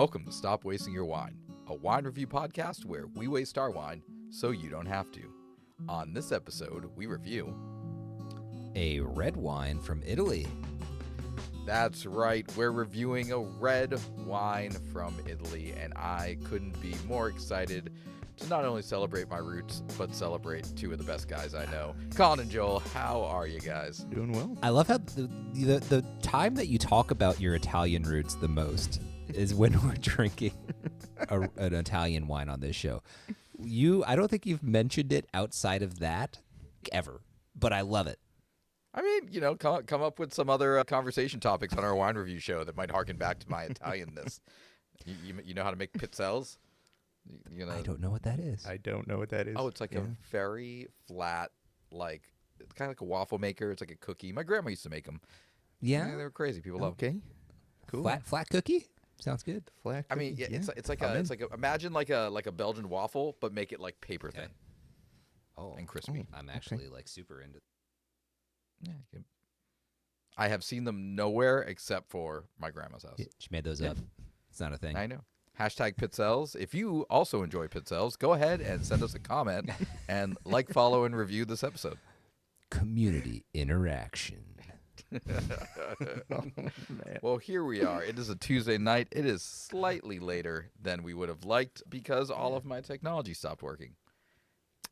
Welcome to Stop Wasting Your Wine, a wine review podcast where we waste our wine so you don't have to. On this episode, we review a red wine from Italy. That's right, we're reviewing a red wine from Italy, and I couldn't be more excited to not only celebrate my roots, but celebrate two of the best guys I know. Colin and Joel, how are you guys? Doing well. I love how the time that you talk about your Italian roots the most is when we're drinking an Italian wine on this show. I don't think you've mentioned it outside of that ever, but I love it. I mean, you know, come up with some other conversation topics on our wine review show that might harken back to my Italianness. You know how to make pizzelles? You know, I don't know what that is. I don't know what that is. Oh, it's like a very flat, like, it's kind of like a waffle maker. It's like a cookie. My grandma used to make them. Yeah? They were crazy. People love them. Okay. Cool. Flat cookie? Sounds good. Flat. I mean, yeah, it's like imagine like a Belgian waffle, but make it like paper thin Oh, and crispy. I'm actually like super into. Yeah, I have seen them nowhere except for my grandma's house. She made those up. It's not a thing. I know. Hashtag Pizzelles. If you also enjoy Pizzelles, go ahead and send us a comment and like, follow, and review this episode. Community interaction. Oh, man. Well, here we are. It is a Tuesday night. It is slightly later than we would have liked because all of my technology stopped working.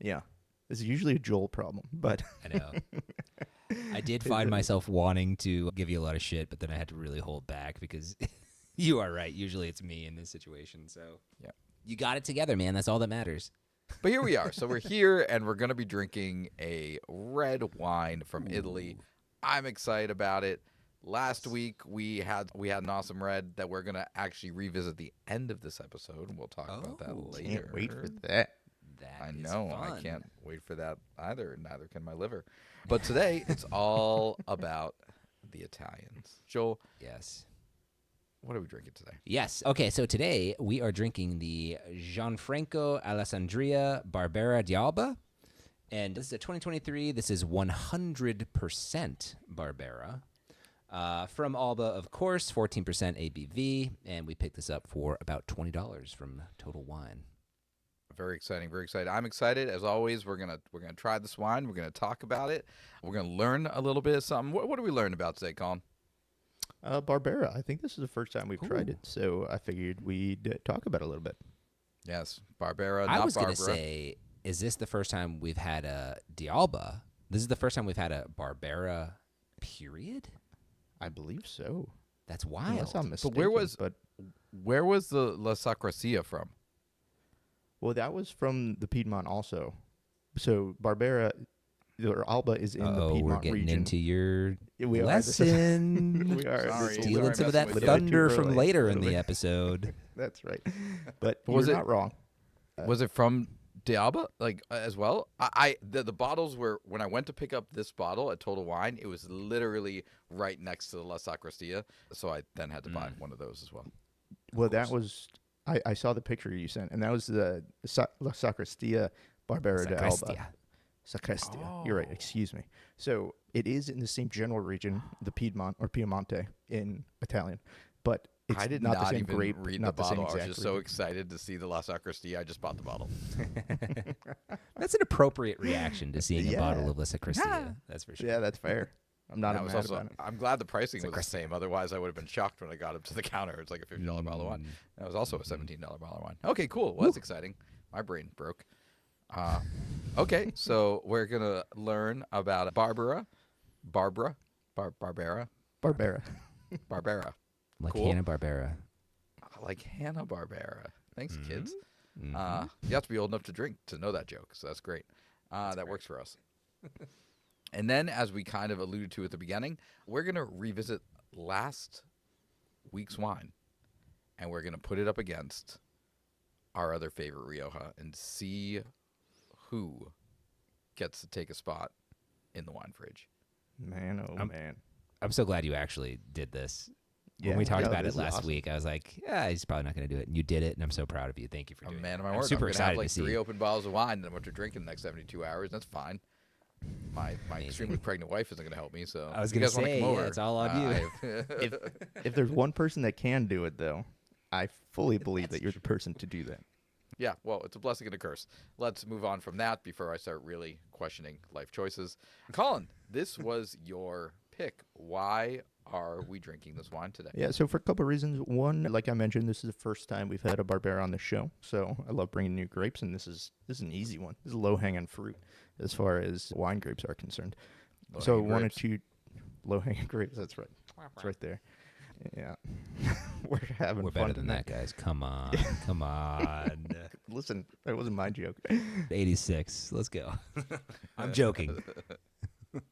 Yeah. This is usually a Joel problem, but I know. I did find myself wanting to give you a lot of shit, but then I had to really hold back because you are right. Usually it's me in this situation. So yeah, you got it together, man. That's all that matters. But here we are. So we're here, and we're going to be drinking a red wine from Italy. I'm excited about it. Last week we had an awesome red that we're going to actually revisit the end of this episode, and we'll talk about that later. can't wait for that. I That is know. fun. I can't wait for that either. Neither can my liver. But today it's all about the Italians. Joel, Yes. what are we drinking today? Yes. Okay, so today we are drinking the Gianfranco Alessandria Barbera d'Alba. And this is a 2023. This is 100% Barbera. From Alba, of course, 14% ABV. And we picked this up for about $20 from Total Wine. Very exciting, very excited. I'm excited. As always, we're gonna try this wine. We're gonna talk about it. We're gonna learn a little bit of something. What do we learn about today, Colin? Barbera. I think this is the first time we've tried Ooh. it, so I figured we'd talk about it a little bit. Yes, Barbera, I not was going Barbara. to say, is this the first time we've had a d'Alba? This is the first time we've had a Barbera, period? I believe so. That's wild. Unless I'm mistaken. But where was the La Sacracia from? Well, that was from the Piedmont also. So Barbera, or Alba, is in the Piedmont we're getting region. into your We are. lesson. We are. Sorry. This is- Stealing some of messing that with you. thunder Too from early. later in the Literally. episode. That's right. But Was you're it- not wrong. Was it from D'Alba, like as well? The bottles were, when I went to pick up this bottle at Total Wine, it was literally right next to the La Sacracia, so I then had to buy one of those as well. Well, that was I saw the picture you sent, and that was the La Sacristia Barbera d'Alba. Sacristia. Sacristia. You're right. Excuse me. So it is in the same general region, the Piedmont or Piemonte in Italian, but it's I did not not, the same even grape, read not the bottle. I was exact just so region. excited to see the La Sacristia. I just bought the bottle. That's an appropriate reaction to seeing a Yeah. bottle of La Sacristia. That's for sure. Yeah, that's fair. I'm not That was mad also, about it. I'm glad the pricing was the same. Otherwise, I would have been shocked when I got up to the counter. It's like a $50 bottle of wine. That was also a $17 bottle of wine. Okay, cool. Well, that's exciting. My brain broke. Okay, so we're gonna learn about Barbera, Barbera. Barbera. Like Cool. Hanna-Barbera. Like Hanna-Barbera. Thanks, kids. Mhm. You have to be old enough to drink to know that joke, so that's great. That works for us. And then, as we kind of alluded to at the beginning, we're going to revisit last week's wine, and we're going to put it up against our other favorite Rioja and see who gets to take a spot in the wine fridge. Man, oh man. I'm so glad you actually did this. Yeah, When we talked yeah, about this it is last awesome. week, I was like, yeah, he's probably not going to do it. And you did it, and I'm so proud of you. Thank you for I'm a doing man it. of my I'm word. super I'm excited have like to see. 3 open bottles of wine that I'm going to drink in the next 72 hours. That's fine. My extremely pregnant wife isn't going to help me, so I was if you gonna guys wanna say, come yeah, over, it's all on you. I- If there's one person that can do it, though, I fully believe that you're the person to do that. Yeah, well, it's a blessing and a curse. Let's move on from that before I start really questioning life choices. Colin, this was your pick. Why are we drinking this wine today? Yeah, so for a couple of reasons. One, like I mentioned, this is the first time we've had a Barbera on the show, so I love bringing new grapes, and this is an easy one. This is low-hanging fruit as far as wine grapes are concerned. So Low-hanging one or grapes. two low-hanging grapes. That's right. It's right there. Yeah, we're having We're fun better than tonight. that, guys. Come on. Come on. Listen, that wasn't my joke. 86. Let's go. I'm joking.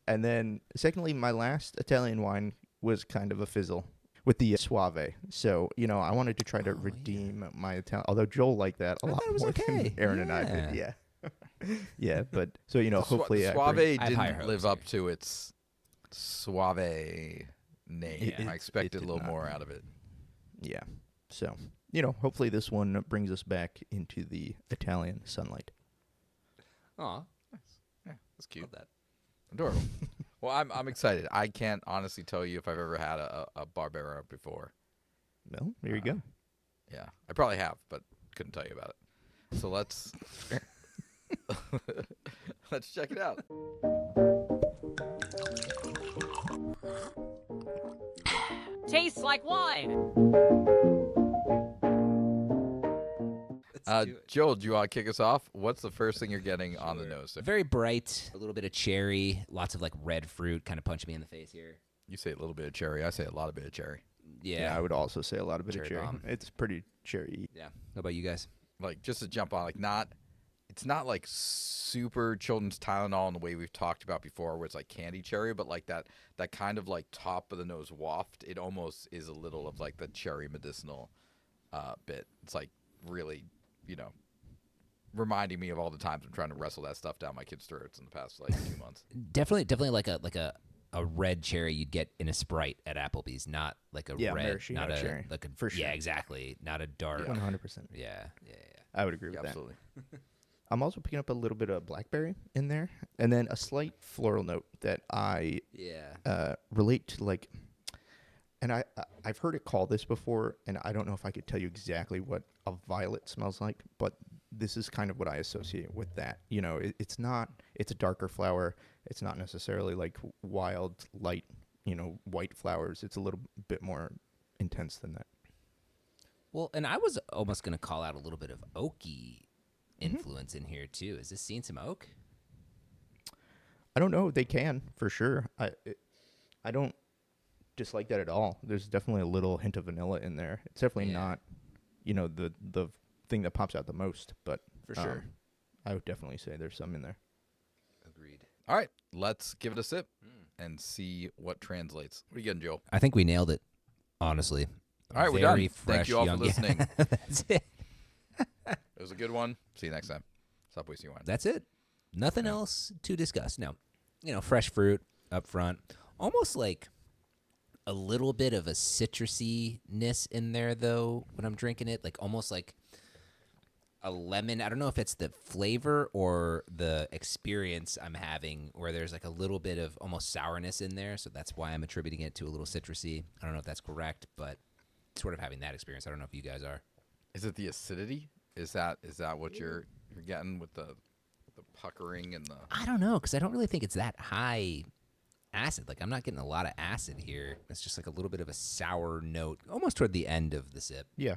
And then, secondly, my last Italian wine was kind of a fizzle with the Suave. So, I wanted to try to redeem my Italian. Although Joel liked that a lot thought it was more okay. than Aaron and I did. Yeah. Yeah, but so hopefully the I Suave bring- I have higher didn't hopes live up to its Suave name. It I expected a did little not. more out of it. Yeah. So, hopefully this one brings us back into the Italian sunlight. Aw. Yeah, that's cute. Love that. Adorable. Well, I'm excited. I can't honestly tell you if I've ever had a Barbera before. Well, there you go. Yeah, I probably have, but couldn't tell you about it. So let's let's check it out. Tastes like wine. Joel, do you want to kick us off? What's the first thing you're getting on the nose? Very bright, a little bit of cherry, lots of like red fruit kind of punching me in the face here. You say a little bit of cherry. I say a lot of bit of cherry. Yeah. I would also say a lot of bit of Cherry cherry. bomb. It's pretty cherry. Yeah. How about you guys? Like just to jump on, it's not like super children's Tylenol in the way we've talked about before, where it's like candy cherry, but like that kind of like top of the nose waft. It almost is a little of like the cherry medicinal bit. It's like really, reminding me of all the times I'm trying to wrestle that stuff down my kids' throats in the past like 2 months. Definitely like a red cherry you'd get in a Sprite at Applebee's, not like a Yeah, red, maraschino not a cherry, like a for sure. Yeah, exactly. Not a dark. 100%. Yeah. I would agree with Yeah, that. absolutely. I'm also picking up a little bit of blackberry in there, and then a slight floral note that I Yeah. relate to, like, and I've heard it called this before, and I don't know if I could tell you exactly what a violet smells like, but this is kind of what I associate with that. It's a darker flower. It's not necessarily like wild, light, white flowers. It's a little bit more intense than that. Well, and I was almost going to call out a little bit of oaky influence in here too. Is this seeing some oak? I don't know. They can, for sure. I don't dislike that at all. There's definitely a little hint of vanilla in there. It's definitely Yeah. not, the thing that pops out the most, but For sure. I would definitely say there's some in there. Agreed. All right, let's give it a sip and see what translates. What are you getting, Joel? I think we nailed it, honestly. All right, we're Very done. Thank fresh you all for young- listening. That's it. It was a good one. See you next time. Stop wasting your wine. That's it. Nothing else to discuss. No. Fresh fruit up front. Almost like a little bit of a citrusy-ness in there, though, when I'm drinking it. Like almost like a lemon. I don't know if it's the flavor or the experience I'm having where there's like a little bit of almost sourness in there. So that's why I'm attributing it to a little citrusy. I don't know if that's correct, but sort of having that experience. I don't know if you guys are. Is it the acidity? Is that what you're getting with the puckering and the? I don't know, because I don't really think it's that high acid. Like, I'm not getting a lot of acid here. It's just like a little bit of a sour note, almost toward the end of the sip. Yeah.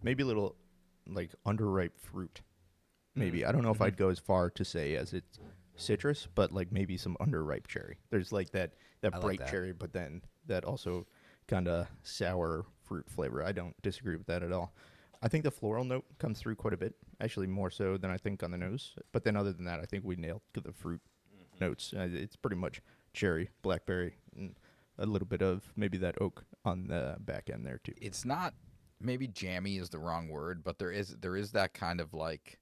Maybe a little, like, underripe fruit. Maybe. I don't know if I'd go as far to say as it's citrus, but, like, maybe some underripe cherry. There's, like, that like bright that. cherry, but then that also kind of sour fruit flavor. I don't disagree with that at all. I think the floral note comes through quite a bit, actually more so than I think on the nose. But then other than that, I think we nailed the fruit notes. It's pretty much cherry, blackberry, and a little bit of maybe that oak on the back end there too. It's not, maybe jammy is the wrong word, but there is that kind of like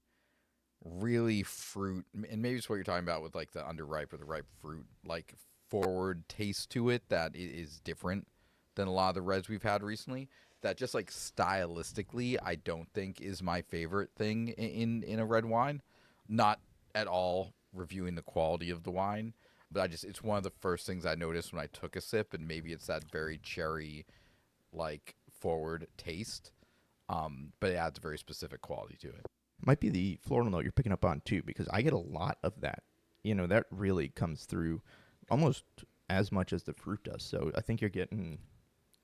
really fruit, and maybe it's what you're talking about with like the underripe or the ripe fruit, like forward taste to it that is different than a lot of the reds we've had recently. That just like stylistically, I don't think is my favorite thing in a red wine. Not at all reviewing the quality of the wine, but it's one of the first things I noticed when I took a sip, and maybe it's that very cherry, like forward taste. But it adds a very specific quality to it. Might be the floral note you're picking up on too, because I get a lot of that. That really comes through almost as much as the fruit does. So I think you're getting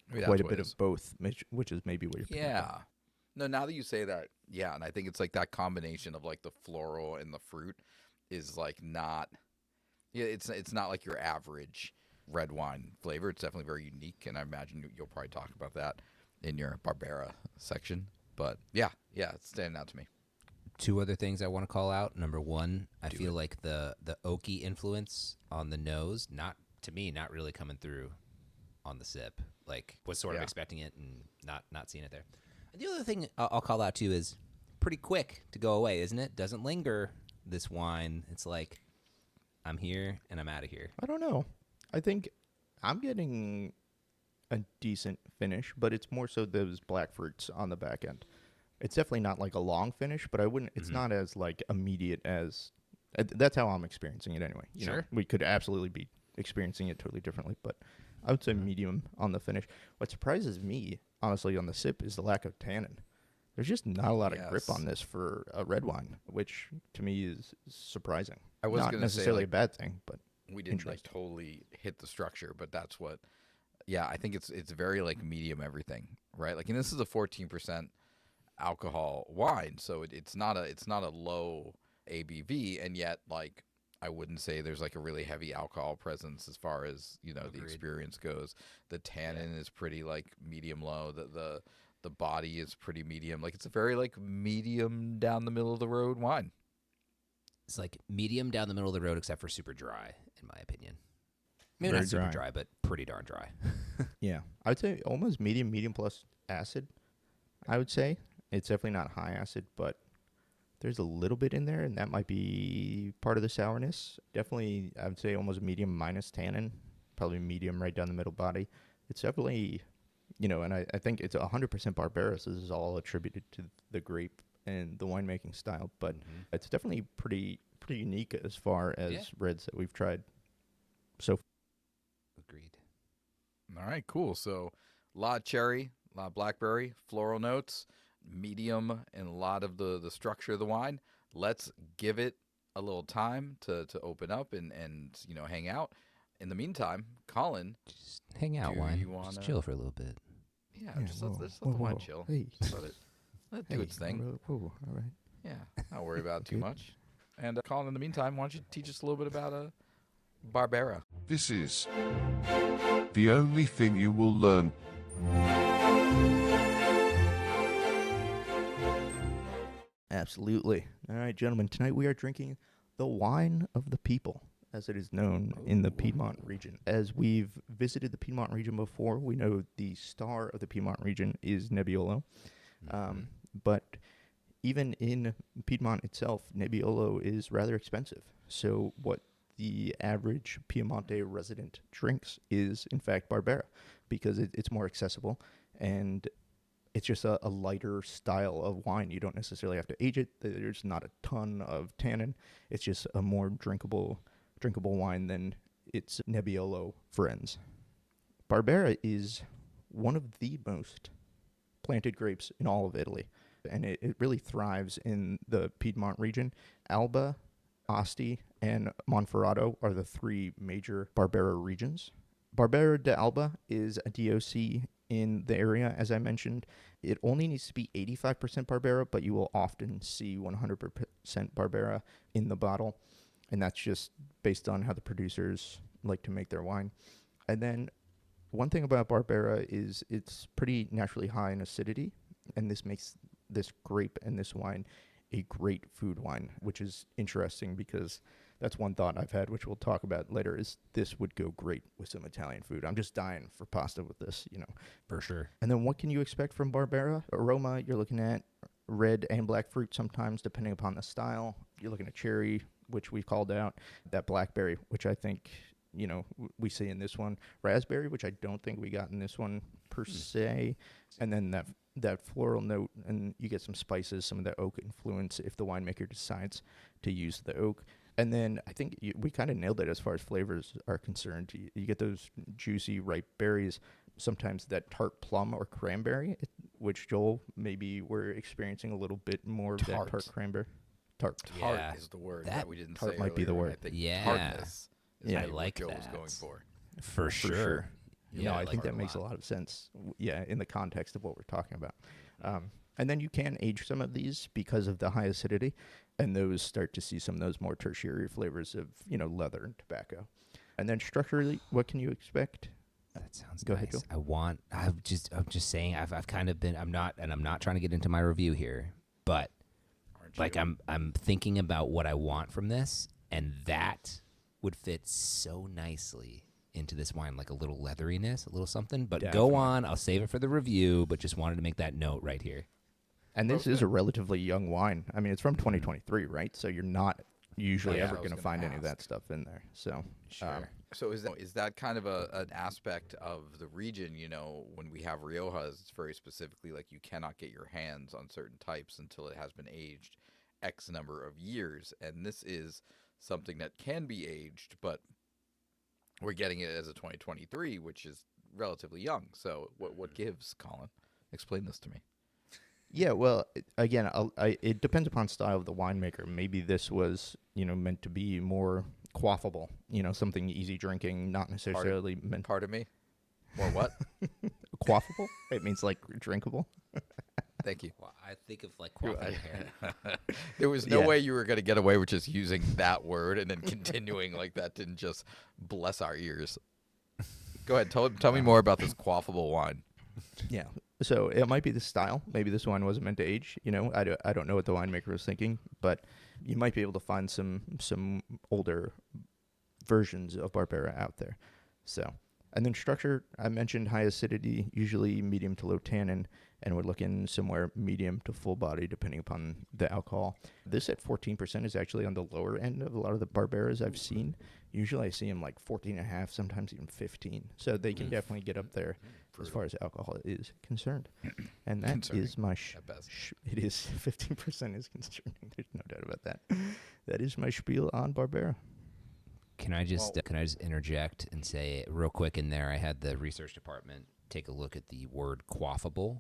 Maybe quite that's a what bit it is. of both, which is maybe what you're picking up on. Yeah. No, now that you say that, yeah, and I think it's like that combination of like the floral and the fruit is like not, yeah, it's not like your average red wine flavor. It's definitely very unique, and I imagine you'll probably talk about that in your Barbera section. But yeah, it's standing out to me. Two other things I want to call out. Number one, I feel like the oaky influence on the nose, not really coming through on the sip. Like, was sort of expecting it and not seeing it there. And the other thing I'll call out too is pretty quick to go away, isn't it? Doesn't linger. This wine, it's like I'm here and I'm out of here. I don't know. I think I'm getting a decent finish, but it's more so those black fruits on the back end. It's definitely not like a long finish, but I wouldn't. It's not as like immediate as. That's how I'm experiencing it anyway. You know, we could absolutely be experiencing it totally differently, but I would say medium on the finish. What surprises me, honestly, on the sip is the lack of tannin. There's just not a lot of grip on this for a red wine, which to me is surprising. I was not going to say necessarily like, a bad thing, but we didn't like totally hit the structure, but that's what. Yeah, I think it's very like medium everything, right? Like, and this is a 14% alcohol wine, so it's not a low ABV, and yet like I wouldn't say there's like a really heavy alcohol presence as far as the experience goes. The tannin is pretty like medium low. The body is pretty medium. Like, it's a very like medium down the middle of the road wine. It's like medium down the middle of the road, except for super dry, in my opinion. Maybe Very not super dry. dry, but pretty darn dry. yeah, I would say almost medium plus acid. I would say it's definitely not high acid, but there's a little bit in there, and that might be part of the sourness. Definitely, I would say almost medium minus tannin, probably medium right down the middle body. It's definitely, and I think it's 100% Barbera, so this is all attributed to the grape and the winemaking style, but it's definitely pretty unique as far as reds that we've tried. So, Agreed. All right, cool. So a lot of cherry, a lot of blackberry, floral notes, medium, and a lot of the structure of the wine. Let's give it a little time to open up and hang out. In the meantime, Colin, Just hang out, do wine. you wanna- Just chill for a little bit. yeah, Yeah, just whoa, let's let the whoa, wine whoa. chill. Hey. Just let it do its thing. Whoa, all right. Yeah, not worry about it too Good. much. And Colin, in the meantime, why don't you teach us a little bit about Barbera? This is the only thing you will learn. Absolutely. All right, gentlemen. Tonight we are drinking the wine of the people, as it is known in the Piedmont region. As we've visited the Piedmont region before, we know the star of the Piedmont region is Nebbiolo. But even in Piedmont itself, Nebbiolo is rather expensive. So what the average Piemonte resident drinks is, in fact, Barbera, because it's more accessible and it's just a lighter style of wine. You don't necessarily have to age it. There's not a ton of tannin. It's just a more drinkable wine than its Nebbiolo friends. Barbera is one of the most planted grapes in all of Italy, and it really thrives in the Piedmont region. Alba, Asti, and Monferrato are the three major Barbera regions. Barbera d'Alba is a DOC in the area, as I mentioned. It only needs to be 85% Barbera, but you will often see 100% Barbera in the bottle, and that's just based on how the producers like to make their wine. And then one thing about Barbera is it's pretty naturally high in acidity, and this makes this grape and this wine a great food wine, which is interesting because that's one thought I've had, which we'll talk about later, is this would go great with some Italian food. I'm just dying for pasta with this, For sure. And then what can you expect from Barbera? Aroma, you're looking at red and black fruit sometimes, depending upon the style. You're looking at cherry, which we called out, that blackberry, which I think, we see in this one. Raspberry, which I don't think we got in this one per se. And then that floral note, and you get some spices, some of the oak influence if the winemaker decides to use the oak. And then I think we kind of nailed it as far as flavors are concerned. You get those juicy, ripe berries, sometimes that tart plum or cranberry. which Joel, maybe we're experiencing a little bit more of that Tart. tart cranberry. Tart. Tart Yeah. is the word That- that we didn't tart say might be the earlier, and word. I think Yeah. tartness is Yeah. maybe I like what Joe was that. going for. For sure. No, I like think it that makes a lot of sense. Yeah, in the context of what we're talking about. And then you can age some of these because of the high acidity, and those start to see some of those more tertiary flavors of leather and tobacco. And then structurally, what can you expect? That sounds Go nice. ahead, Joe. I'm just saying. I've kind of been. I'm not trying to get into my review here, but Aren't like you? I'm thinking about what I want from this, and that would fit so nicely into this wine, like a little leatheriness, a little something. But Definitely. go on. I'll save it for the review. But just wanted to make that note right here. And this is a relatively young wine. I mean, it's from 2023, right? So you're not usually Yeah, ever I was going to gonna find any of that ask. stuff in there. So Sure. So is that kind of an aspect of the region? When we have Rioja, it's very specifically like you cannot get your hands on certain types until it has been aged X number of years, and this is something that can be aged, but we're getting it as a 2023, which is relatively young. So what gives, Colin? Explain this to me. yeah, well, again, it depends upon style of the winemaker. Maybe this was meant to be more quaffable, something easy drinking, not necessarily meant Pardon me? Or what? quaffable. It means like drinkable. Thank you. Well, I think of like quaffing hair. There was no Yeah. way you were going to get away with just using that word and then continuing like that didn't just bless our ears. Go ahead. Tell me more about this quaffable wine. Yeah. So it might be the style. Maybe this wine wasn't meant to age. I don't know what the winemaker was thinking, but you might be able to find some older versions of Barbera out there. So, and then structure, I mentioned high acidity, usually medium to low tannin, and we're looking somewhere medium to full body depending upon the alcohol. This at 14% is actually on the lower end of a lot of the Barberas I've seen. Usually I see them like 14.5, sometimes even 15. So they can definitely get up there as far as alcohol is concerned. And that Concerning, is my at best. it is 15% is concerning. There's no doubt about that. That is my spiel on Barbera. Can I just interject and say real quick in there? I had the research department take a look at the word quaffable.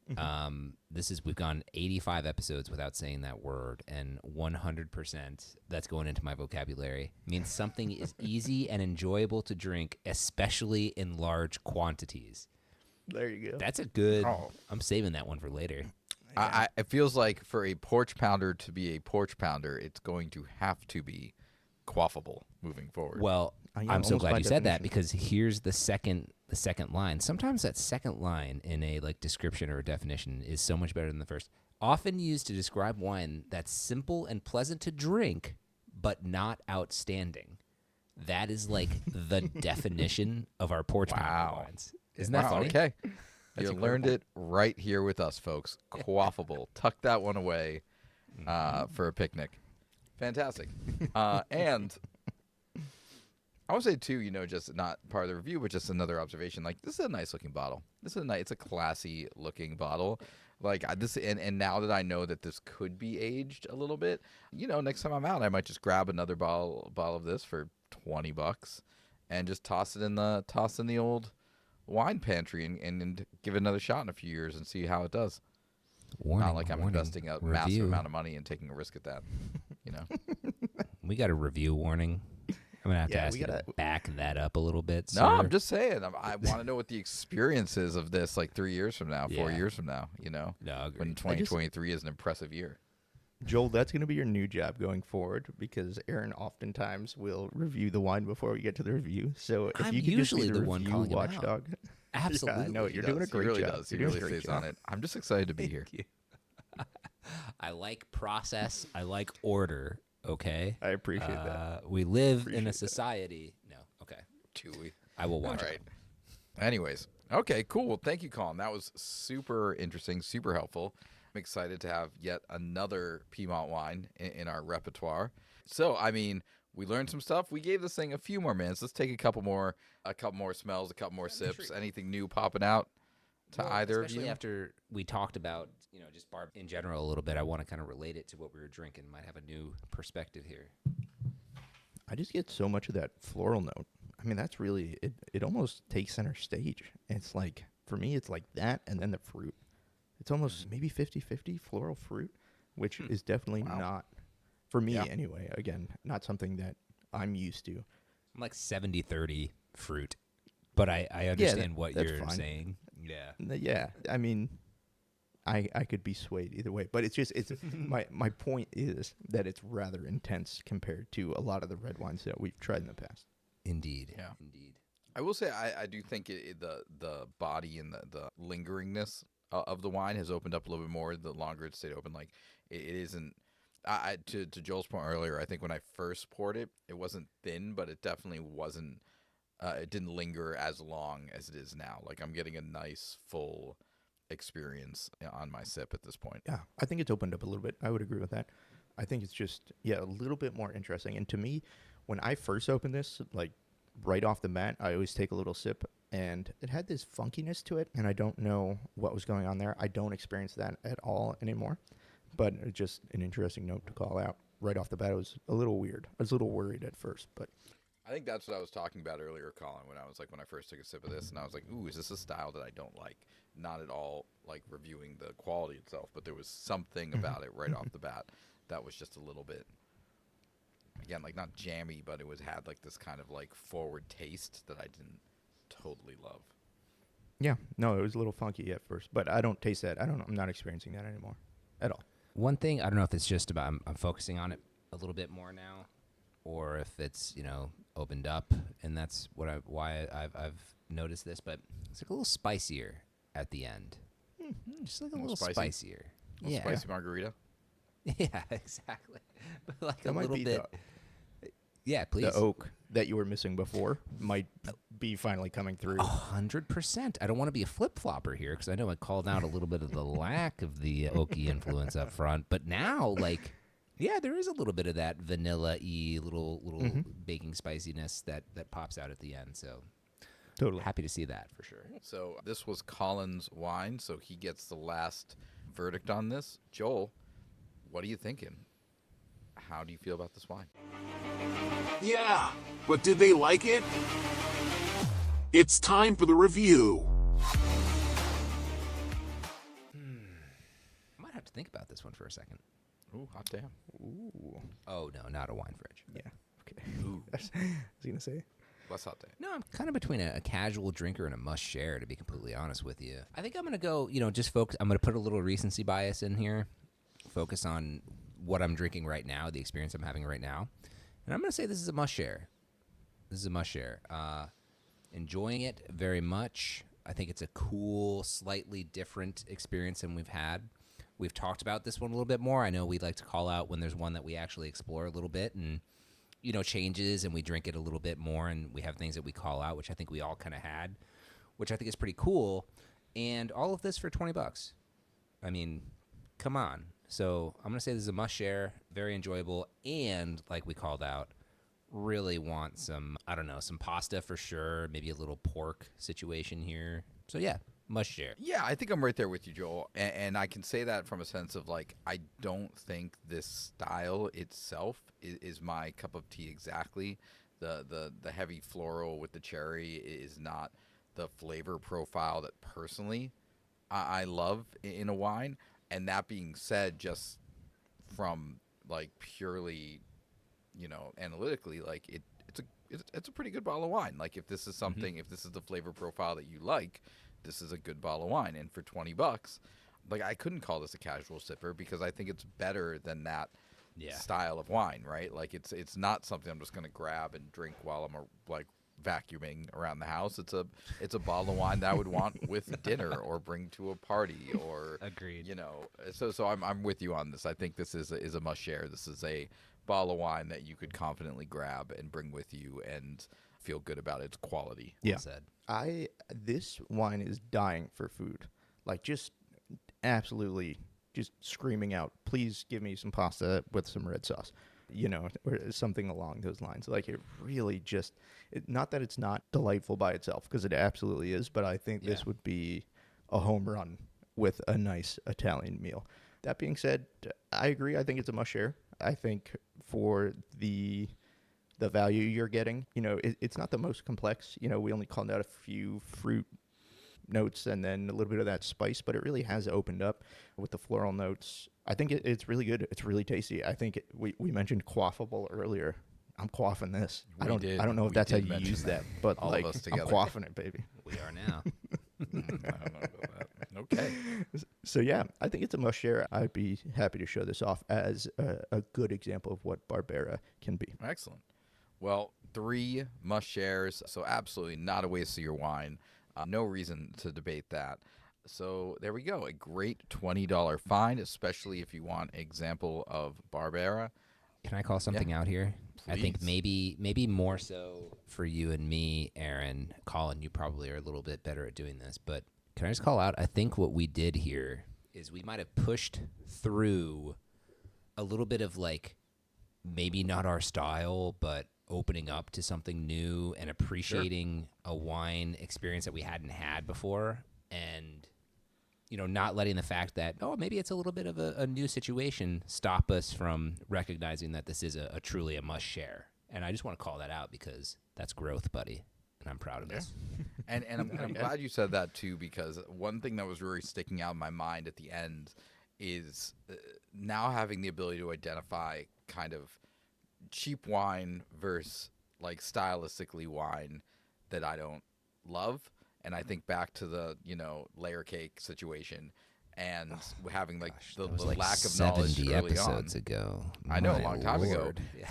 We've gone 85 episodes without saying that word, and 100% that's going into my vocabulary. Means something is easy and enjoyable to drink, especially in large quantities. There you go. That's a good. Oh. I'm saving that one for later. It feels like for a porch pounder to be a porch pounder, it's going to have to be quaffable moving forward. Well, Yeah, I'm so almost glad by you said that, definition. because here's the second line. Sometimes that second line in a like description or a definition is so much better than the first. Often used to describe wine that's simple and pleasant to drink, but not outstanding. That is like the definition of our porch pounder wines. Isn't that Wow, funny? Okay. You learned it right here with us, folks. Quaffable. Tuck that one away for a picnic. Fantastic. And I would say too, just not part of the review, but just another observation. Like, this is a nice looking bottle. It's a classy looking bottle. Like this, and now that I know that this could be aged a little bit, next time I'm out, I might just grab another bottle of this for $20 and just toss it in the old wine pantry and give it another shot in a few years and see how it does. Warning, Not like I'm warning, investing a review. massive amount of money and taking a risk at that. We got a review warning. I'm gonna have to Yeah, ask we you to gotta- back that up a little bit. No, sir. I'm just saying. I want to know what the experience is of this like 3 years from now, 4 Yeah. years from now, No, agreed. when 2023 is an impressive year. Joel, that's going to be your new job going forward, because Aaron oftentimes will review the wine before we get to the review. So if I'm you could just be usually the the one review calling him out. watchdog. Absolutely. Yeah, I know. He You're doing a does. great He really job. does. He You're doing really a great stays on job. it. I'm just excited to be here. I like process. I like order. Okay. I appreciate that. We live in Appreciate a that. society. No. Okay. Chewy. I will All watch right. it. Anyways, okay, cool. Well, thank you, Colin. That was super interesting, super helpful. I'm excited to have yet another Piedmont wine in our repertoire. So, we learned some stuff. We gave this thing a few more minutes. Let's take a couple more smells, a couple more sips. Anything new popping out to either of Especially you? after we talked about, just barb in general a little bit. I want to kind of relate it to what we were drinking. Might have a new perspective here. I just get so much of that floral note. That's really it. It almost takes center stage. It's like, for me, it's like that, and then the fruit. It's almost maybe 50-50 floral fruit, which is definitely Wow. not, for me Yeah. anyway, again, not something that I'm used to. I'm like 70-30 fruit, but I understand what that's you're fine. saying. Yeah. Yeah, I mean, I could be swayed either way, but it's just my point is that it's rather intense compared to a lot of the red wines that we've tried in the past. Indeed. Yeah. Indeed. I will say I do think the body and the lingeringness of the wine has opened up a little bit more the longer it stayed open. Like it isn't. To Joel's point earlier, I think when I first poured it, it wasn't thin, but it definitely wasn't. It didn't linger as long as it is now. Like I'm getting a nice full experience on my sip at this point. Yeah, I think it's opened up a little bit. I would agree with that. I think it's just a little bit more interesting. And to me, when I first opened this, like right off the bat, I always take a little sip, and it had this funkiness to it, and I don't know what was going on there. I don't experience that at all anymore. But it's just an interesting note to call out. Right off the bat, it was a little weird. I was a little worried at first, but I think that's what I was talking about earlier, Colin, when I first took a sip of this, and I was like, ooh, is this a style that I don't like? Not at all like reviewing the quality itself, but there was something about it right off the bat that was just a little bit, again, like not jammy, but had like this kind of like forward taste that I didn't totally love. yeah, no, it was a little funky at first. But I don't taste that. I'm not experiencing that anymore at all. One thing, I don't know if it's just about I'm focusing on it a little bit more now, or if it's opened up, and that's why I've noticed this. But it's like a little spicier at the end, just like a little spicy? spicier. A spicy margarita. Yeah, exactly. But like That a might little be bit. Yeah, please. The oak that you were missing before might be finally coming through. 100%. I don't want to be a flip-flopper here because I know I called out a little bit of the lack of the oaky influence up front. But now, like, yeah, there is a little bit of that vanilla-y little baking spiciness that pops out at the end. So Totally. happy to see that for sure. So this was Colin's wine, so he gets the last verdict on this. Joel, what are you thinking? How do you feel about this wine? Yeah, but did they like it? It's time for the review. I might have to think about this one for a second. Ooh, hot damn. Ooh. Oh, no, not a wine fridge. Yeah. Okay. I was gonna say. Less hot damn. No, I'm kind of between a casual drinker and a must share, to be completely honest with you. I think I'm going to go, just focus. I'm going to put a little recency bias in here, focus on what I'm drinking right now, the experience I'm having right now. And I'm going to say this is a must share. This is a must share. Enjoying it very much. I think it's a cool, slightly different experience than we've had. We've talked about this one a little bit more. I know we like to call out when there's one that we actually explore a little bit and changes, and we drink it a little bit more, and we have things that we call out, which I think we all kind of had, which I think is pretty cool. And all of this for $20. I mean, come on. So I'm going to say this is a must share, very enjoyable, and like we called out, really want some pasta for sure, maybe a little pork situation here. So yeah, must share. Yeah, I think I'm right there with you, Joel. And I can say that from a sense of like, I don't think this style itself is my cup of tea exactly. The heavy floral with the cherry is not the flavor profile that personally I love in a wine. And that being said, just from like purely, analytically, like it's a pretty good bottle of wine. Like if this is something, if this is the flavor profile that you like, this is a good bottle of wine. And for $20, like I couldn't call this a casual sipper because I think it's better than that style of wine, right? Like it's not something I'm just gonna grab and drink while I'm like vacuuming around the house. It's a bottle of wine that I would want with dinner or bring to a party or Agreed. So I'm with you on this. I think this is a must share. This is a bottle of wine that you could confidently grab and bring with you and feel good about its quality. Yeah. Well said. This wine is dying for food. Like just absolutely just screaming out, please give me some pasta with some red sauce, or something along those lines. Like it really just, not that it's not delightful by itself, because it absolutely is, but I think this would be a home run with a nice Italian meal. That being said, I agree. I think it's a must share. I think for the value you're getting, it's not the most complex. We only called out a few fruit notes and then a little bit of that spice, but it really has opened up with the floral notes. I think it's really good. It's really tasty. I think we mentioned quaffable earlier. I'm quaffing this. I don't know if that's how you use that, but All like of us I'm together. quaffing it, baby. We are now. I don't know about that. Okay. So yeah, I think it's a must share. I'd be happy to show this off as a good example of what Barbera can be. Excellent. Well, 3 must shares, so absolutely not a waste of your wine. No reason to debate that. So there we go. A great $20 find, especially if you want an example of Barbera. Can I call something out here? I think Please. maybe more so for you and me, Aaron. Colin, you probably are a little bit better at doing this, but can I just call out? I think what we did here is we might have pushed through a little bit of like maybe not our style, but opening up to something new and appreciating a wine experience that we hadn't had before, and not letting the fact that maybe it's a little bit of a new situation stop us from recognizing that this is a truly a must share. And I just want to call that out because that's growth, buddy, and I'm proud of this. And I'm glad you said that too, because one thing that was really sticking out in my mind at the end is now having the ability to identify kind of cheap wine versus like stylistically wine that I don't love. And I think back to the, layer cake situation and having like the Like lack of knowledge 70 early episodes on. ago. I know, a My long time ago. Lord. Yeah.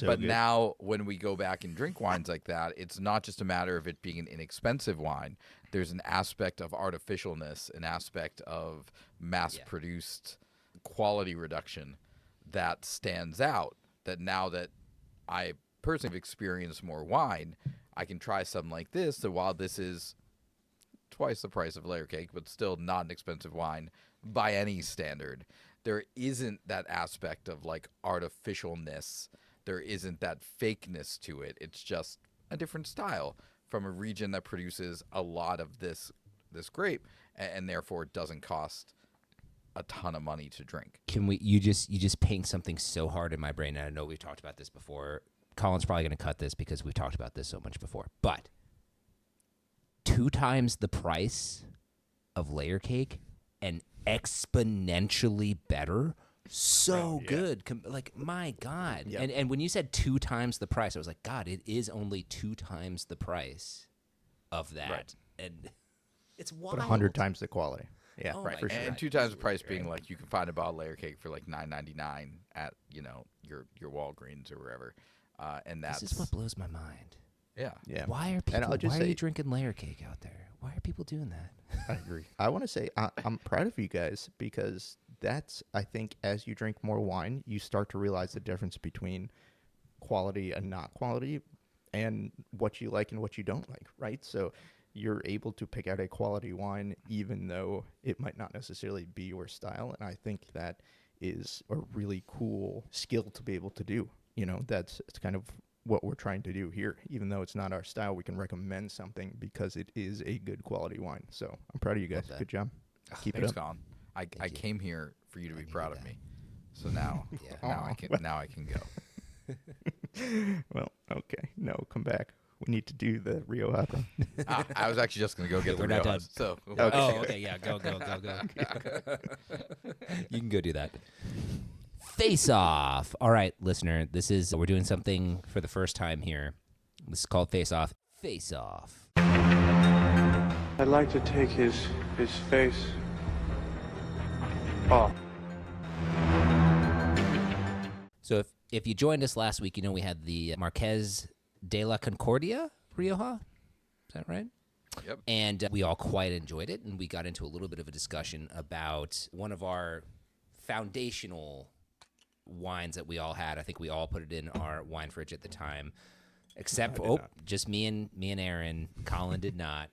But now when we go back and drink wines like that, it's not just a matter of it being an inexpensive wine. There's an aspect of artificialness, an aspect of mass-produced quality reduction that stands out, that now that I personally have experienced more wine, I can try something like this, that while this is twice the price of layer cake, but still not an expensive wine by any standard, there isn't that aspect of like artificialness. There isn't that fakeness to it. It's just a different style from a region that produces a lot of this grape, and therefore it doesn't cost a ton of money to drink. Can we? You just paint something so hard in my brain, and I know we've talked about this before. Colin's probably going to cut this because we've talked about this so much before. But 2 times the price of layer cake and exponentially better. So good. Like, my God. Yep. And when you said 2 times the price, I was like, God, it is only 2 times the price of that. Right. And it's wild. But 100 times the quality. Yeah, Oh right. my For God. sure. And 2 times the price being like you can find a bottle of layer cake for like $9.99 at your Walgreens or wherever, and that's This is what blows my mind. yeah. Yeah. Why are And I'll people? just Why are say- you drinking layer cake out there? Why are people doing that? I agree. I want to say I'm proud of you guys because that's, I think, as you drink more wine, you start to realize the difference between quality and not quality and what you like and what you don't like, right? So you're able to pick out a quality wine even though it might not necessarily be your style. And I think that is a really cool skill to be able to do. It's kind of what we're trying to do here. Even though it's not our style, we can recommend something because it is a good quality wine. So I'm proud of you guys. that. Good job. Keep Thanks, it up. Colin. I you. came here for you to be needed proud of that. me. So now, Yeah. now I can go. Well, okay. No, come back. We need to do the Rioja thing. I was actually just gonna go get the We're not Rioja, done. So Okay. Oh, okay, yeah, go. You can go do that. Face Off. All right, listener, we're doing something for the first time here. This is called Face Off. Face Off. I'd like to take his face off. So if you joined us last week, we had the Marquez de la Concordia Rioja. Is that right? Yep. And we all quite enjoyed it, and we got into a little bit of a discussion about one of our foundational wines that we all had. I think we all put it in our wine fridge at the time, except just me and Aaron. Colin did not.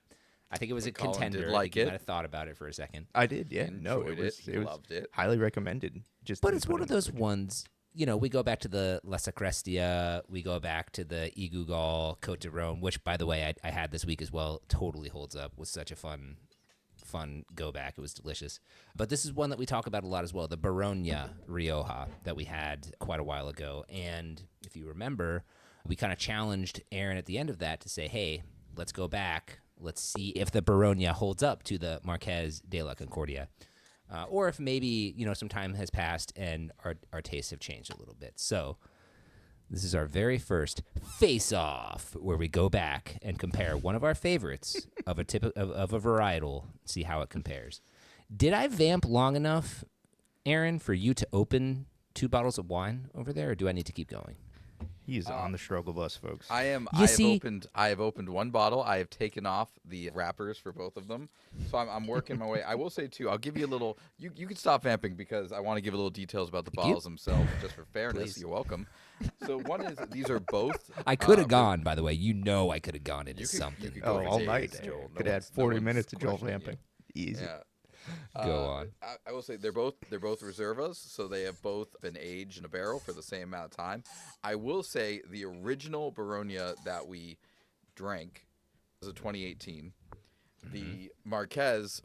I think it was a Colin did contender. like I think you it. might have thought about it for a second. I did, yeah. No, Enjoyed it He was loved it. highly recommended. Just But didn't it's put one it of in the those fridge. ones, we go back to the La Sacrestia, we go back to the Igugal Cote de Rhone, which, by the way, I had this week as well. Totally holds up. Was such a fun go back. It was delicious. But this is one that we talk about a lot as well, the Beronia Rioja that we had quite a while ago. And if you remember, we kind of challenged Aaron at the end of that to say, hey, let's go back. Let's see if the Beronia holds up to the Marquez de la Concordia. Or if maybe, some time has passed and our tastes have changed a little bit. So this is our very first face-off where we go back and compare one of our favorites of a varietal, see how it compares. Did I vamp long enough, Aaron, for you to open 2 bottles of wine over there, or do I need to keep going? He's on the struggle bus, folks. I have opened 1 bottle. I have taken off the wrappers for both of them, so I'm working my way. I will say too, I'll give you a little. You can stop vamping because I want to give a little details about the bottles themselves, just for fairness. You're welcome. So one is these are both. I could have gone, by the way. I could have gone into something. You could go all days, night. Joel. Could add 40 minutes of Joel vamping. Easy. Yeah. Go on. I will say they're both Reservas, so they have both been aged in a barrel for the same amount of time. I will say the original Beronia that we drank was a 2018. The Marquez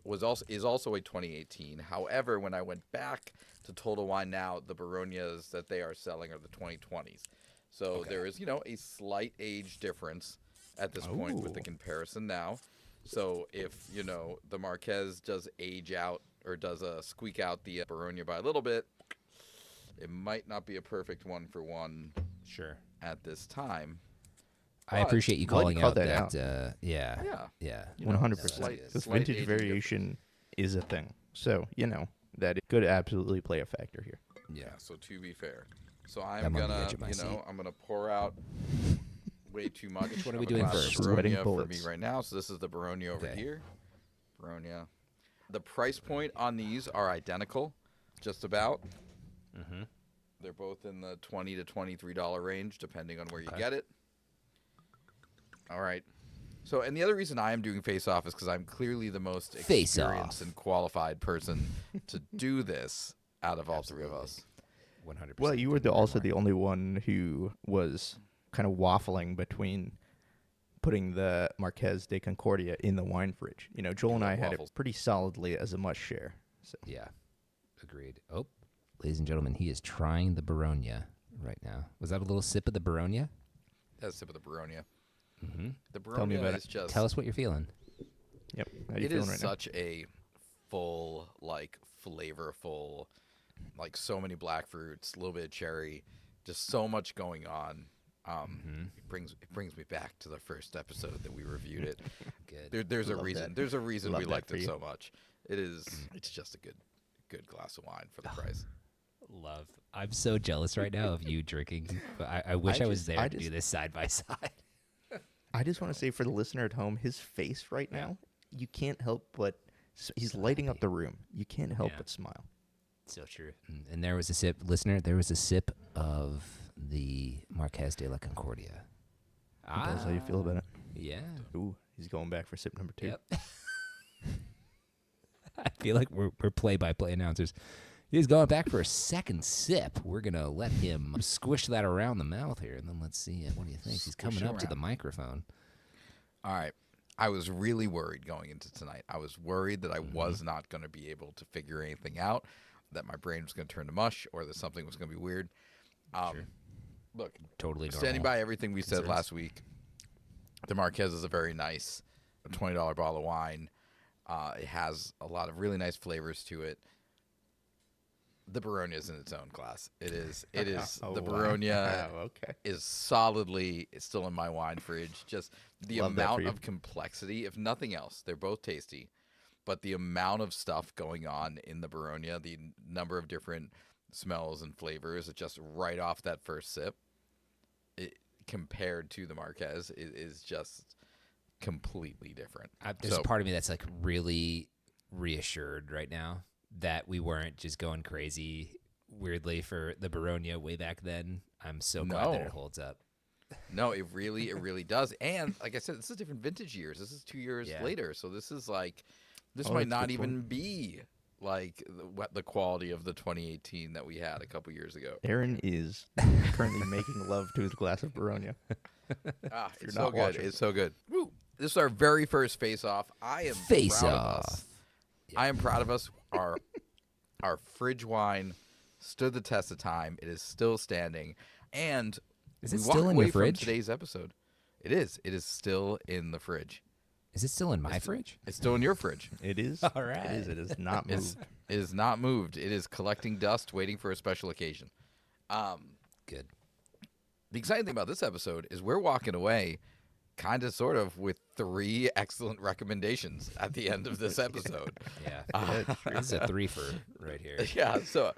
is also a 2018. However, when I went back to Total Wine now, the Beronias that they are selling are the 2020s. So there is, a slight age difference at this point with the comparison now. So if, the Marquez does age out or does squeak out the Beronia by a little bit, it might not be a perfect 1-for-1 at this time. I appreciate you calling out that. Yeah. 100%. This vintage variation is a thing. So, that it could absolutely play a factor here. Yeah, so to be fair. So I'm gonna, I'm gonna pour out way too much. Which one are we doing first? Beronia for me right now. So this is the Beronia over here. Beronia. The price point on these are identical, just about. Mm-hmm. They're both in the $20 to $23 range, depending on where you get it. All right. So, and the other reason I am doing face-off is because I'm clearly the most experienced and qualified person to do this out of all 3 of us. 100%. Well, you were also the only one who was kind of waffling between putting the Marquez de Concordia in the wine fridge. Joel and I had it pretty solidly as a must share. So. Yeah, agreed. Oh, ladies and gentlemen, he is trying the Beronia right now. Was that a little sip of the Beronia? That's a sip of the Beronia. Mm-hmm. The Beronia is just... Tell us what you're feeling. Yep. How you it feeling is right such a full, flavorful, so many black fruits, a little bit of cherry, just so much going on. It brings me back to the first episode that we reviewed it. Good. There's a reason. That. There's a reason Love we that liked for it you. so much. It's just a good glass of wine for the price. Love. I'm so jealous right now of you drinking. But I wish I was there to do this side by side. I just want to say for the listener at home, his face right now, you can't help but... He's lighting up the room. You can't help but smile. So true. And there was a sip, listener, there was a sip of the Marquez de la Concordia. Tell us how you feel about it. Yeah. Ooh, he's going back for sip number 2. Yep. I feel like we're play-by-play announcers. He's going back for a second sip. We're going to let him squish that around the mouth here, and then let's see what he thinks. He's coming up to the microphone. All right. I was really worried going into tonight. I was worried that I was not going to be able to figure anything out, that my brain was going to turn to mush, or that something was going to be weird. Look, totally normal. Standing by everything we said last week, the Marquez is a very nice $20 bottle of wine. It has a lot of really nice flavors to it. The Beronia is in its own class. It is. The Beronia is solidly still in my wine fridge. Just the amount of complexity, if nothing else, they're both tasty, but the amount of stuff going on in the Beronia, the number of different smells and flavors, just right off that first sip, compared to the Marquez, is just completely different. There's a part of me that's really reassured right now that we weren't just going crazy weirdly for the Beronia way back then. I'm so glad that it holds up. No, it really does. And like I said, this is different vintage years. This is 2 years later. So this is this might not even be the quality of the 2018 that we had a couple years ago. Aaron is currently making love to his glass of Beronia. It's so good. It's so good. Woo. This is our very first face-off. I am proud of us. I am proud of us. Our fridge wine stood the test of time. It is still standing. And is it still in your fridge? From today's episode. It is. It is still in the fridge. Is it still in my fridge? It's still in your fridge. It is. All right. It is. It is not moved. It is not moved. It is collecting dust, waiting for a special occasion. Good. The exciting thing about this episode is we're walking away kind of sort of with 3 excellent recommendations at the end of this episode. Yeah. This is a 3-fer right here. Yeah, so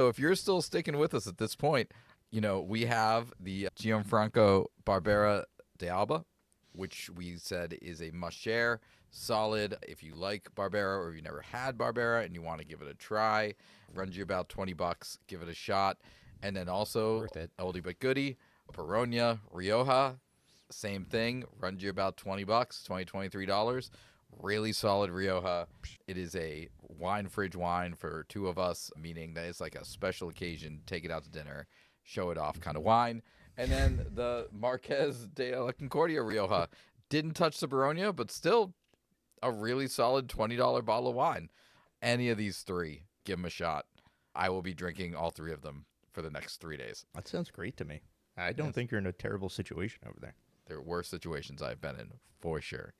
if you're still sticking with us at this point, we have the Gianfranco Barbera d'Alba, which we said is a must-share, solid. If you like Barbera or if you never had Barbera and you want to give it a try, runs you about $20. Give it a shot. And then also, Worth it. oldie but goodie, Beronia, Rioja, same thing, runs you about $20, $23. Really solid Rioja. It is a fridge wine for 2 of us, meaning that it's like a special occasion, take it out to dinner, show it off kind of wine. And then the Marquez de la Concordia Rioja. Didn't touch the Beronia, but still a really solid $20 bottle of wine. Any of these 3, give them a shot. I will be drinking all 3 of them for the next 3 days. That sounds great to me. I don't think you're in a terrible situation over there. There are worse situations I've been in, for sure.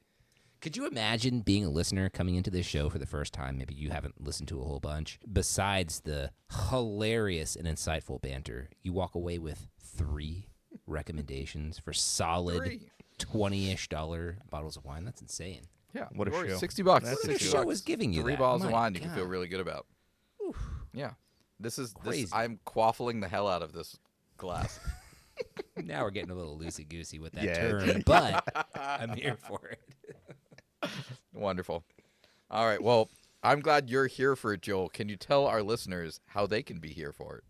Could you imagine being a listener coming into this show for the first time? Maybe you haven't listened to a whole bunch. Besides the hilarious and insightful banter, you walk away with 3 recommendations for solid $20-ish bottles of wine. That's insane. Yeah, What a or show. $60. That's What a show was giving you 3 that? bottles of My wine you can God. feel really good about. Yeah. This Crazy. I'm quaffling the hell out of this glass. Now we're getting a little loosey-goosey with that Yeah. term, but I'm here for it. Wonderful. All right. Well, I'm glad you're here for it, Joel. Can you tell our listeners how they can be here for it?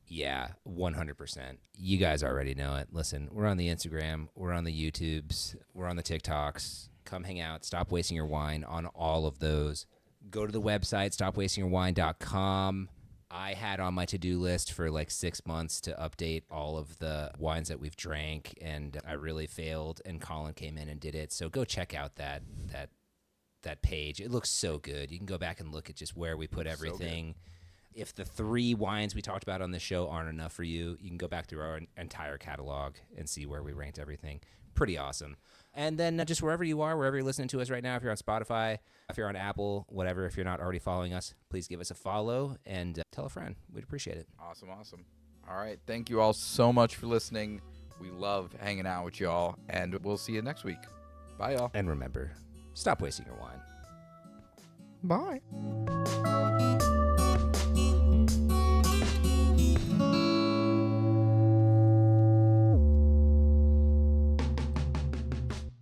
Yeah, 100%. You guys already know it. Listen, we're on the Instagram, we're on the YouTubes, we're on the TikToks. Come hang out. Stop Wasting Your Wine on all of those. Go to the website, stopwastingyourwine.com. I had on my to-do list for like 6 months to update all of the wines that we've drank, and I really failed, and Colin came in and did it. So go check out that page. It looks so good. You can go back and look at just where we put everything. If the 3 wines we talked about on the show aren't enough for you, you can go back through our entire catalog and see where we ranked everything. Pretty awesome. And then just wherever you are, wherever you're listening to us right now, if you're on Spotify, if you're on Apple, whatever, if you're not already following us, please give us a follow and tell a friend. We'd appreciate it. Awesome. All right. Thank you all so much for listening. We love hanging out with y'all, and we'll see you next week. Bye, y'all. And remember, stop wasting your wine. Bye.